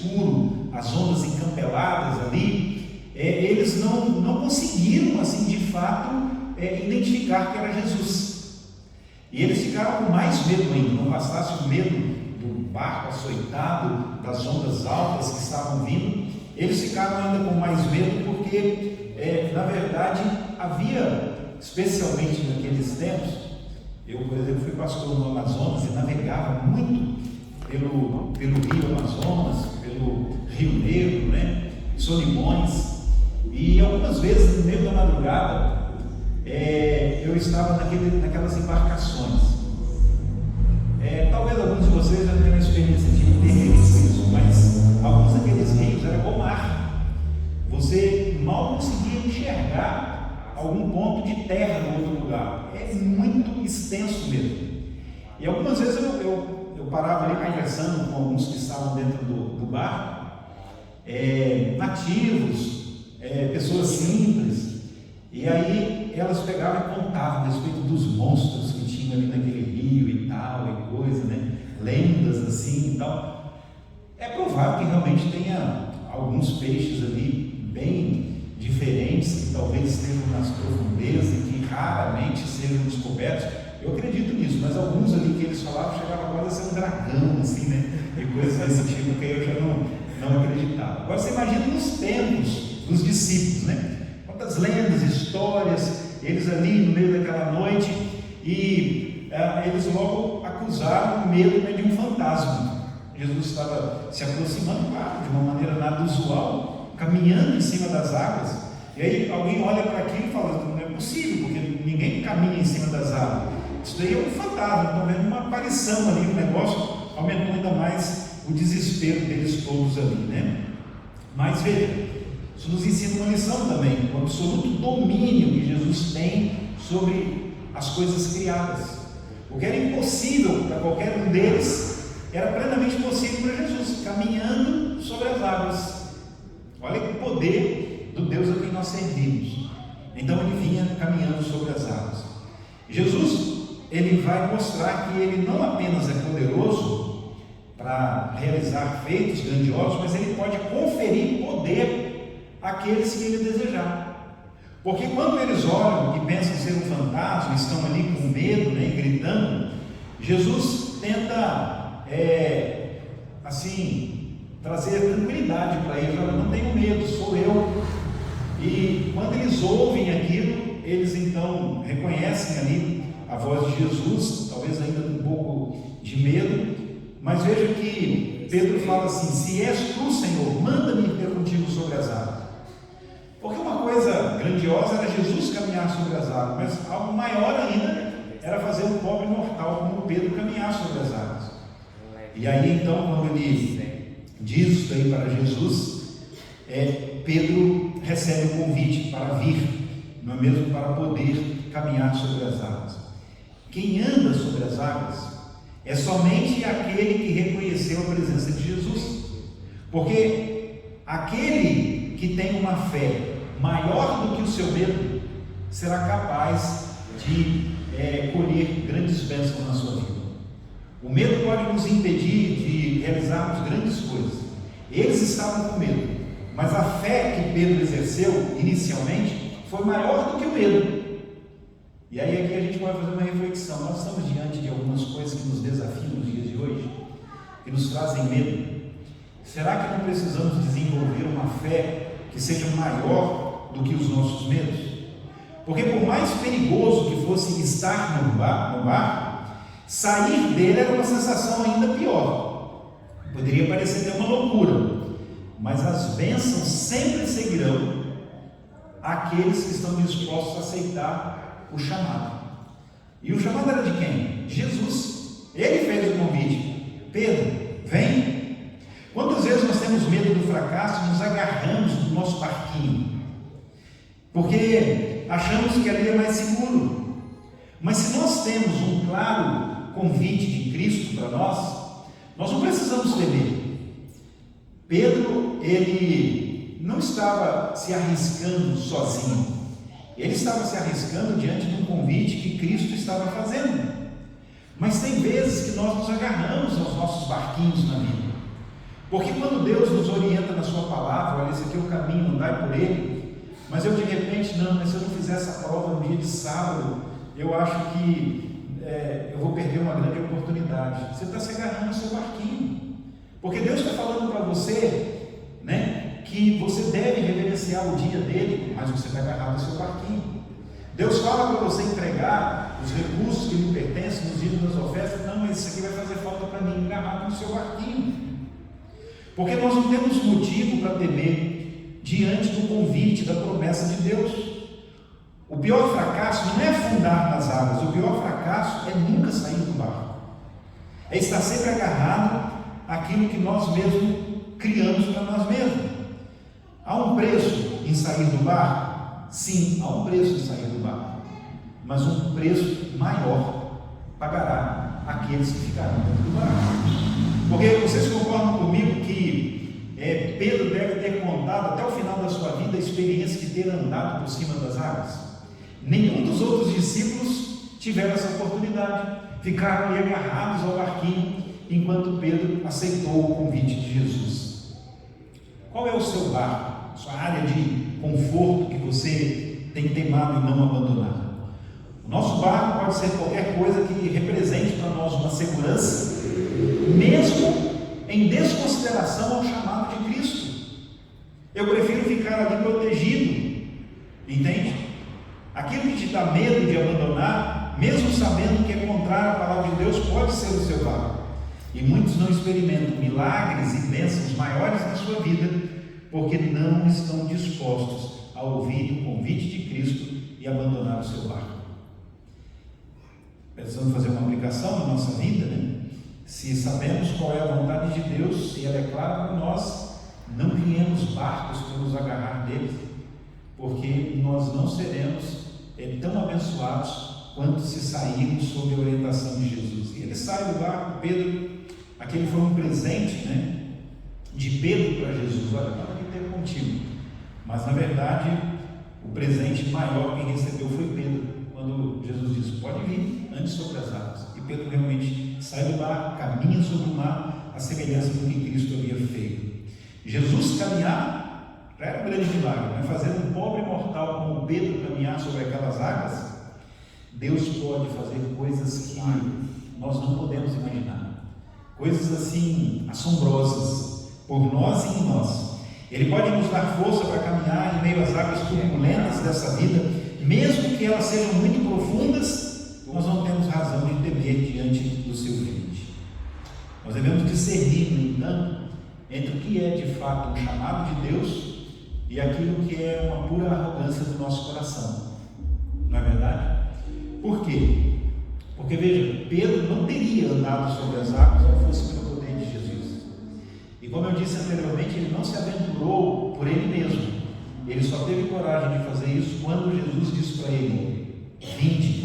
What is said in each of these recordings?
escuro, as ondas encampeladas ali, eles não conseguiram, assim, de fato, identificar que era Jesus. E eles ficaram com mais medo ainda. Não bastasse o medo do barco açoitado, das ondas altas que estavam vindo, eles ficaram ainda com mais medo porque, na verdade, havia, especialmente naqueles tempos, eu, por exemplo, fui pastor no Amazonas e navegava muito pelo rio Amazonas, pelo Rio Negro, né? Solimões, e algumas vezes no meio da madrugada eu estava naquelas embarcações. Talvez alguns de vocês já tenham a experiência de ter isso, mas alguns daqueles rios era como mar. Você mal conseguia enxergar algum ponto de terra no outro lugar. É muito extenso mesmo. E algumas vezes eu parava ali conversando com alguns que estavam dentro do barco, nativos, pessoas simples, e aí elas pegavam e contavam a respeito dos monstros que tinha ali naquele rio e tal, e coisa, né? Lendas assim e tal. É provável que realmente tenha alguns peixes ali bem diferentes, que talvez estejam nas profundezas e que raramente sejam descobertos. Eu acredito nisso, mas alguns ali que eles falavam chegavam quase a ser um dragão, assim, né? E coisas desse tipo que eu já não acreditava. Agora você imagina nos tempos dos discípulos, né? Quantas lendas, histórias, eles ali no meio daquela noite, e eles logo acusaram o medo, né, de um fantasma. Jesus estava se aproximando, claro, de uma maneira nada usual, caminhando em cima das águas, e aí alguém olha para aquilo e fala: não é possível, porque ninguém caminha em cima das águas, isso daí é um fantasma. Estão vendo uma aparição ali, o negócio aumentou ainda mais o desespero deles todos ali, né? Mas veja, isso nos ensina uma lição também, o absoluto domínio que Jesus tem sobre as coisas criadas. O que era impossível para qualquer um deles era plenamente possível para Jesus, caminhando sobre as águas. Olha que poder do Deus a quem nós servimos. Então ele vinha caminhando sobre as águas. Jesus, ele vai mostrar que ele não apenas é poderoso para realizar feitos grandiosos, mas ele pode conferir poder àqueles que ele desejar. Porque quando eles olham e pensam ser um fantasma, estão ali com medo, né, e gritando, Jesus tenta, assim, trazer tranquilidade para eles. Olha, não tenho medo, sou eu. E quando eles ouvem aquilo, eles então reconhecem ali a voz de Jesus, talvez ainda com um pouco de medo, mas veja que Pedro fala assim: se és tu, Senhor, manda-me ir contigo sobre as águas. Porque uma coisa grandiosa era Jesus caminhar sobre as águas, mas algo maior ainda era fazer um pobre mortal como Pedro caminhar sobre as águas. E aí então, quando ele diz isso aí para Jesus, Pedro recebe o convite para vir, não é mesmo, para poder caminhar sobre as águas. Quem anda sobre as águas é somente aquele que reconheceu a presença de Jesus, porque aquele que tem uma fé maior do que o seu medo será capaz de colher grandes bênçãos na sua vida. O medo pode nos impedir de realizarmos grandes coisas. Eles estavam com medo, mas a fé que Pedro exerceu inicialmente foi maior do que o medo. E aí aqui a gente pode fazer uma reflexão. Nós estamos diante de algumas coisas que nos desafiam nos dias de hoje, que nos trazem medo. Será que não precisamos desenvolver uma fé que seja maior do que os nossos medos? Porque por mais perigoso que fosse estar no bar, sair dele era uma sensação ainda pior. Poderia parecer até uma loucura, mas as bênçãos sempre seguirão aqueles que estão dispostos a aceitar o chamado. E o chamado era de quem? Jesus. Ele fez o convite: Pedro, vem. Quantas vezes nós temos medo do fracasso e nos agarramos no nosso barquinho, porque achamos que ali é mais seguro? Mas se nós temos um claro convite de Cristo para nós não precisamos temer. Pedro, ele não estava se arriscando sozinho, ele estava se arriscando diante de um convite que Cristo estava fazendo. Mas tem vezes que nós nos agarramos aos nossos barquinhos na vida, Porque quando Deus nos orienta na sua palavra, olha, esse aqui é o caminho, andai por ele, mas eu de repente, não, mas se eu não fizer essa prova no dia de sábado, eu acho que eu vou perder uma grande oportunidade. Você está se agarrando no seu barquinho, porque Deus está falando para você, né, que você deve reverenciar o dia dele, mas você está agarrado no seu barquinho. Deus fala para você entregar os recursos que lhe pertencem nos dias das ofertas. Não, mas isso aqui vai fazer falta para mim, agarrado no seu barquinho. Porque nós não temos motivo para temer diante do convite, da promessa de Deus. O pior fracasso não é afundar nas águas, o pior fracasso é nunca sair do barco. É estar sempre agarrado àquilo que nós mesmos criamos para nós mesmos. Há um preço em sair do barco? Sim, há um preço em sair do barco, mas um preço maior pagará aqueles que ficarão dentro do barco. Porque vocês concordam comigo que Pedro deve ter contado até o final da sua vida a experiência de ter andado por cima das águas? Nenhum dos outros discípulos tiveram essa oportunidade, ficaram ali agarrados ao barquinho, enquanto Pedro aceitou o convite de Jesus. Qual é o seu barco, sua área de conforto que você tem temado em não abandonar? O nosso barco pode ser qualquer coisa que represente para nós uma segurança, mesmo em desconsideração ao chamado de Cristo. Eu prefiro ficar ali protegido, entende? Aquilo que te dá medo de abandonar, mesmo sabendo que é contrário à palavra de Deus, pode ser o seu barco. E muitos não experimentam milagres e bênçãos maiores na sua vida, porque não estão dispostos a ouvir o convite de Cristo e abandonar o seu barco. Precisamos fazer uma aplicação na nossa vida, né? Se sabemos qual é a vontade de Deus, e ela é clara para nós, não criemos barcos para nos agarrar deles, porque nós não seremos tão abençoados quanto se sairmos sob a orientação de Jesus. E ele sai do barco, Pedro, aquele foi um presente, né, de Pedro para Jesus. Olha, nada que ter contigo. Mas na verdade, o presente maior quem recebeu foi Pedro, quando Jesus disse: pode vir, ande sobre as águas. E Pedro realmente sai do barco, caminha sobre o mar, a semelhança do que Cristo havia feito. Jesus caminhar já era um grande milagre, mas fazer um pobre mortal como Pedro caminhar sobre aquelas águas, Deus pode fazer coisas que nós não podemos imaginar, coisas assim assombrosas por nós e em nós. Ele pode nos dar força para caminhar em meio às águas turbulentas dessa vida, mesmo que elas sejam muito profundas. Nós não temos razão de temer diante do seu limite. Nós devemos discernir, no entanto, entre o que é de fato um chamado de Deus e aquilo que é uma pura arrogância do nosso coração. Não é verdade? Por quê? Porque veja, Pedro não teria andado sobre as águas se não fosse pelo poder de Jesus. E como eu disse anteriormente, ele não se aventurou por ele mesmo. Ele só teve coragem de fazer isso quando Jesus disse para ele: vinde.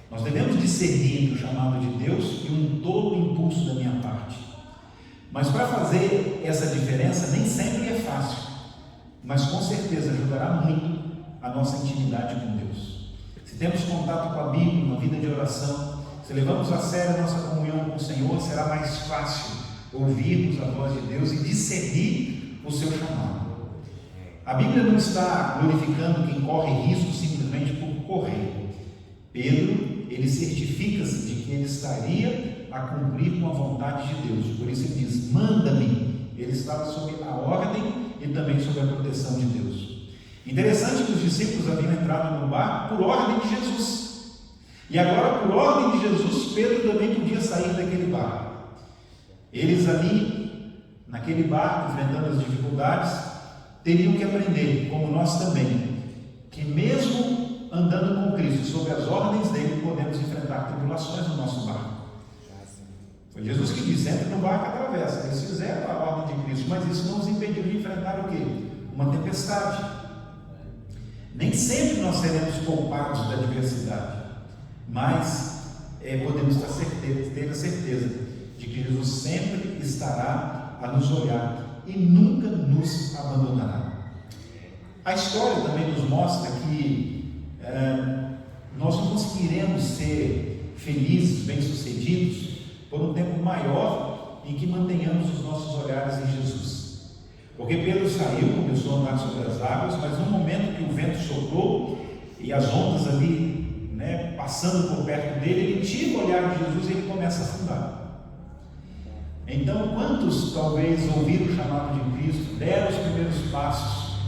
Nós devemos discernir entre o chamado de Deus e um tolo impulso da minha parte. Mas para fazer essa diferença nem sempre é fácil, mas com certeza ajudará muito a nossa intimidade com Deus. Se temos contato com a Bíblia, uma vida de oração, se levamos a sério a nossa comunhão com o Senhor, será mais fácil ouvirmos a voz de Deus e discernir o seu chamado. A Bíblia não está glorificando quem corre risco simplesmente por correr. Pedro, ele certifica-se de que ele estaria a cumprir com a vontade de Deus. Por isso ele diz: manda-me. Ele estava sob a ordem e também sob a proteção de Deus. Interessante que os discípulos haviam entrado no barco por ordem de Jesus. E agora, por ordem de Jesus, Pedro também podia sair daquele barco. Eles ali, naquele barco, enfrentando as dificuldades, teriam que aprender, como nós também, que mesmo andando com Cristo, sob as ordens dele, podemos enfrentar tribulações no nosso barco. Foi Jesus que disse: entre no barco e atravessa. Eles fizeram a ordem de Cristo, mas isso não os impediu de enfrentar o quê? Uma tempestade. Nem sempre nós seremos poupados da adversidade, mas podemos ter a certeza de que Jesus sempre estará a nos olhar e nunca nos abandonará. A história também nos mostra que nós não conseguiremos ser felizes, bem-sucedidos por um tempo maior em que mantenhamos os nossos olhares em Jesus. Porque Pedro saiu, começou a andar sobre as águas, mas no momento que o vento soprou e as ondas ali, passando por perto dele, ele tira o olhar de Jesus e ele começa a afundar. Então, quantos talvez ouviram o chamado de Cristo, deram os primeiros passos,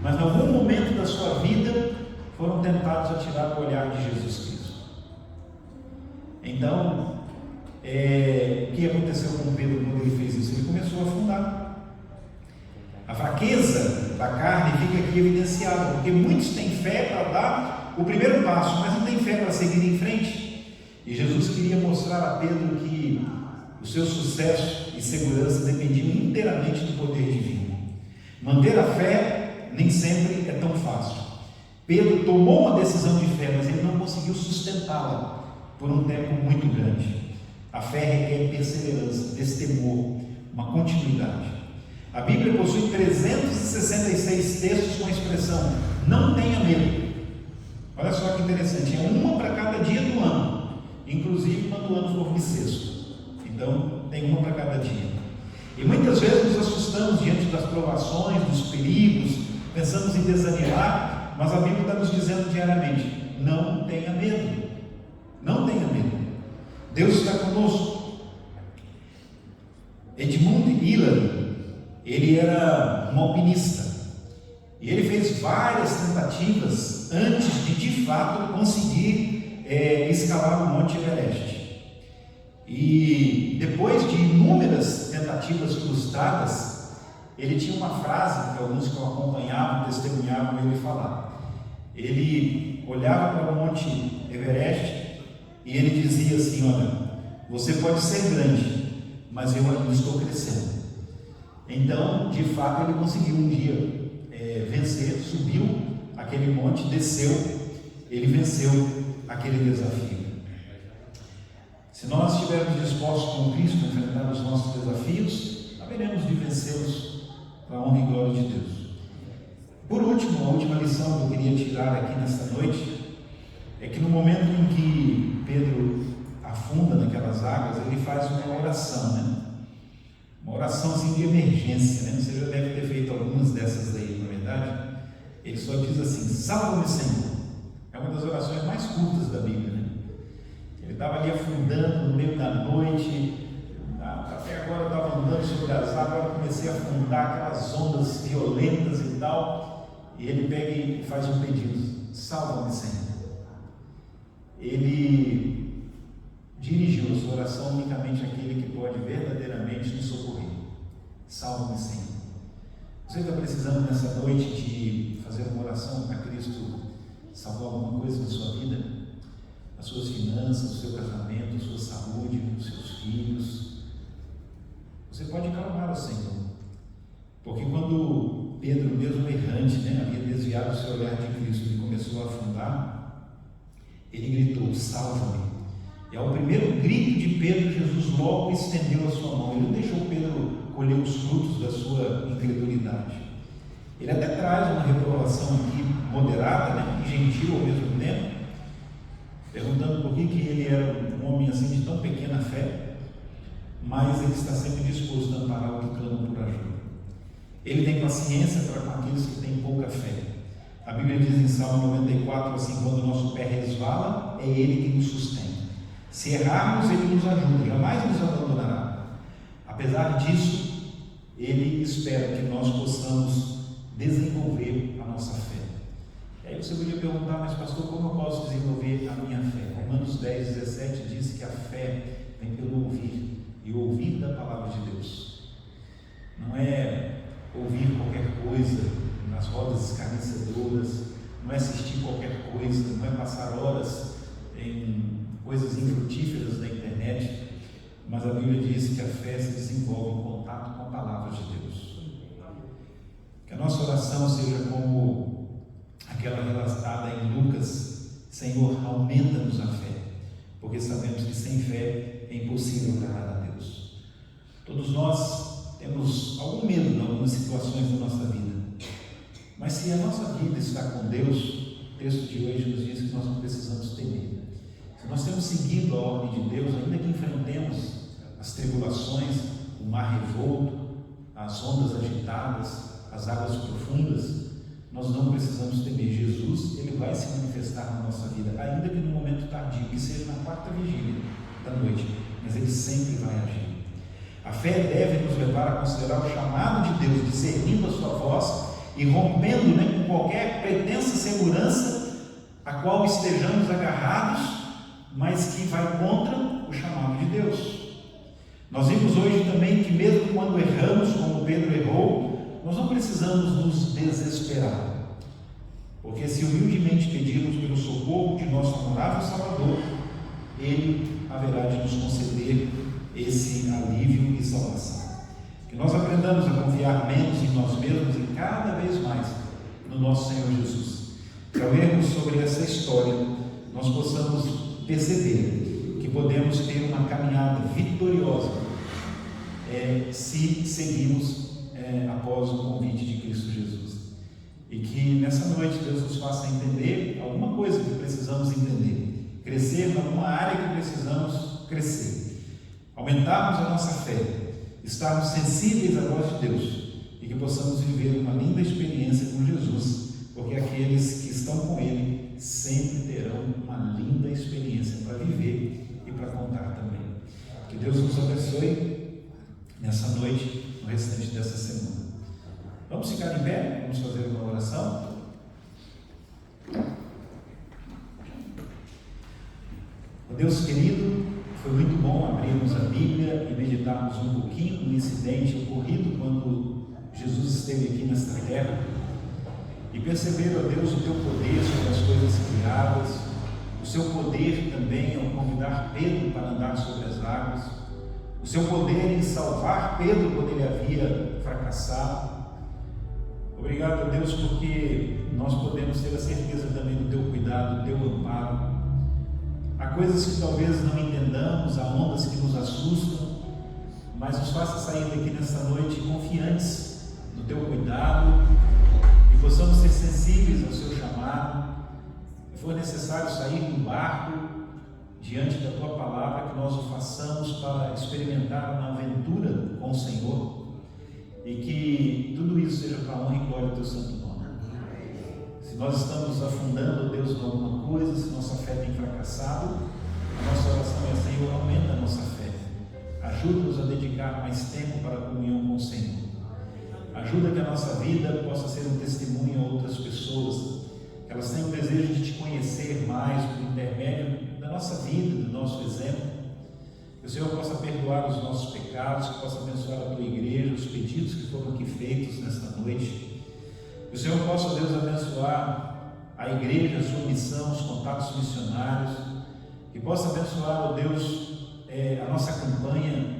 mas em algum momento da sua vida foram tentados a tirar o olhar de Jesus Cristo? Então, o que aconteceu com Pedro quando ele fez isso? Ele começou a afundar. A fraqueza da carne fica aqui evidenciada, porque muitos têm fé para dar o primeiro passo, mas não têm fé para seguir em frente. E Jesus queria mostrar a Pedro que o seu sucesso e segurança dependiam inteiramente do poder divino. Manter a fé nem sempre é tão fácil. Pedro tomou uma decisão de fé, mas ele não conseguiu sustentá-la por um tempo muito grande. A fé requer perseverança, destemor, uma continuidade. A Bíblia possui 366 textos com a expressão não tenha medo. Olha só que interessante, é uma para cada dia do ano, inclusive quando o ano for bissexto. Então, tem uma para cada dia. E muitas vezes nos assustamos diante das provações, dos perigos, pensamos em desanimar, mas a Bíblia está nos dizendo diariamente: não tenha medo. Não tenha medo. Deus está conosco. Edmund Hillary, ele era um alpinista. E ele fez várias tentativas antes de fato conseguir escalar o Monte Everest. E depois de inúmeras tentativas frustradas, ele tinha uma frase que alguns que o acompanhavam, testemunhavam ele falar. Ele olhava para o Monte Everest e ele dizia assim: olha, você pode ser grande, mas eu ainda estou crescendo. Então, de fato, ele conseguiu um dia vencer, subiu aquele monte, desceu, ele venceu aquele desafio. Se nós estivermos dispostos com Cristo a enfrentar os nossos desafios, haveremos de vencê-los para a honra e glória de Deus. Por último, a última lição que eu queria tirar aqui nesta noite é que no momento em que Pedro afunda naquelas águas, ele faz uma oração, uma oração assim de emergência, Você já deve ter feito algumas dessas aí, na verdade. Ele só diz assim: salva-me, Senhor. É uma das orações mais curtas da Bíblia, Ele estava ali afundando no meio da noite, até agora eu estava andando sobre as águas, agora comecei a afundar, aquelas ondas violentas e tal, e ele pega e faz um pedido: salva-me, Senhor. Ele dirigiu a sua oração unicamente àquele que pode verdadeiramente nos socorrer. Salva-me, Senhor. Você está precisando nessa noite de fazer uma oração para Cristo salvar alguma coisa na sua vida? As suas finanças, o seu casamento, a sua saúde, os seus filhos? Você pode clamar ao Senhor, porque quando Pedro, mesmo errante, havia desviado o seu olhar de Cristo e começou a afundar, ele gritou: salva-me. E ao primeiro grito de Pedro, Jesus logo estendeu a sua mão. Ele não deixou Pedro colher os frutos da sua incredulidade. Ele até traz uma reprovação aqui moderada, e gentil ao mesmo tempo, perguntando por que ele era um homem assim de tão pequena fé, mas ele está sempre disposto a amparar o que clama por ajuda. Ele tem paciência para com aqueles que têm pouca fé. A Bíblia diz em Salmo 94, assim: quando o nosso pé resvala, é Ele que nos sustenta. Se errarmos, Ele nos ajuda, jamais nos abandonará. Apesar disso, Ele espera que nós possamos desenvolver a nossa fé. E aí você podia perguntar: mas pastor, como eu posso desenvolver a minha fé? Romanos 10, 17 diz que a fé vem pelo ouvir, e ouvir da palavra de Deus. Não é ouvir qualquer coisa nas rodas escarnecedoras, não é assistir qualquer coisa, não é passar horas em coisas infrutíferas na internet, mas a Bíblia diz que a fé se desenvolve em contato com a palavra de Deus. Que a nossa oração seja como aquela relatada em Lucas: Senhor, aumenta-nos a fé, porque sabemos que sem fé é impossível agradar a Deus. Todos nós temos algum medo em algumas situações da nossa vida, mas se a nossa vida está com Deus, o texto de hoje nos diz que nós não precisamos temer. Se nós temos seguido a ordem de Deus, ainda que enfrentemos as tribulações, o mar revolto, as ondas agitadas, as águas profundas, nós não precisamos temer. Jesus, ele vai se manifestar na nossa vida, ainda que no momento tardio, que seja na quarta vigília da noite, mas ele sempre vai agir. A fé deve nos levar a considerar o chamado de Deus, discernindo a sua voz e rompendo com qualquer pretensa segurança a qual estejamos agarrados, mas que vai contra o chamado de Deus. Nós vimos hoje também que mesmo quando erramos, como Pedro errou, nós não precisamos nos desesperar, porque se humildemente pedirmos pelo socorro de nosso amorável Salvador, Ele haverá de nos conceder esse alívio e salvação. Que nós aprendamos a confiar menos em nós mesmos e cada vez mais no nosso Senhor Jesus. Que ao lermos sobre essa história, nós possamos perceber que podemos ter uma caminhada vitoriosa se seguirmos após o convite de Cristo Jesus. E que nessa noite Deus nos faça entender alguma coisa que precisamos entender, crescer em alguma área que precisamos crescer, aumentarmos a nossa fé, estarmos sensíveis à voz de Deus e que possamos viver uma linda experiência com Jesus, porque aqueles que estão com Ele sempre terão uma linda experiência para viver e para contar também. Que Deus nos abençoe nessa noite, no restante dessa semana. Vamos ficar em pé, vamos fazer uma oração. Ó Deus querido, foi muito bom abrirmos a Bíblia e meditarmos um pouquinho no incidente ocorrido quando Jesus esteve aqui nesta terra e perceber, ó Deus, o Teu poder sobre as coisas criadas, o Seu poder também ao convidar Pedro para andar sobre as águas, o Seu poder em salvar Pedro quando ele havia fracassado. Obrigado, a Deus, porque nós podemos ter a certeza também do Teu cuidado, do Teu amparo. Há coisas que talvez não entendamos, há ondas que nos assustam, mas nos faça sair daqui nesta noite confiantes no Teu cuidado e possamos ser sensíveis ao Seu chamado. Se for necessário sair do barco diante da Tua palavra, que nós o façamos para experimentar uma aventura com o Senhor e que tudo isso seja para a honra e glória do Teu santo nome. Se nós estamos afundando, Deus, em alguma coisa, se nossa fé tem fracassado, a nossa oração é: Senhor, aumenta a nossa fé, ajuda-nos a dedicar mais tempo para a comunhão com o Senhor, ajuda que a nossa vida possa ser um testemunho a outras pessoas, que elas tenham o desejo de Te conhecer mais por intermédio da nossa vida, do nosso exemplo. Que o Senhor possa perdoar os nossos pecados, que possa abençoar a Tua igreja, os pedidos que foram aqui feitos nesta noite. Que o Senhor possa, Deus, abençoar a igreja, a sua missão, os contatos missionários. Que possa abençoar, ó Deus, a nossa campanha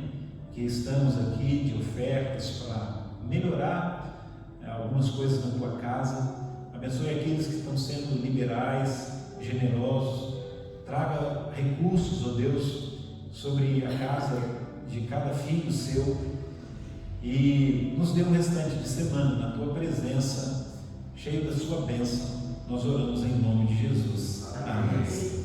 que estamos aqui de ofertas para melhorar algumas coisas na Tua casa. Abençoe aqueles que estão sendo liberais, generosos. Traga recursos, ó Deus, sobre a casa de cada filho Seu e nos dê um restante de semana na Tua presença, cheio da Sua bênção. Nós oramos em nome de Jesus. Amém.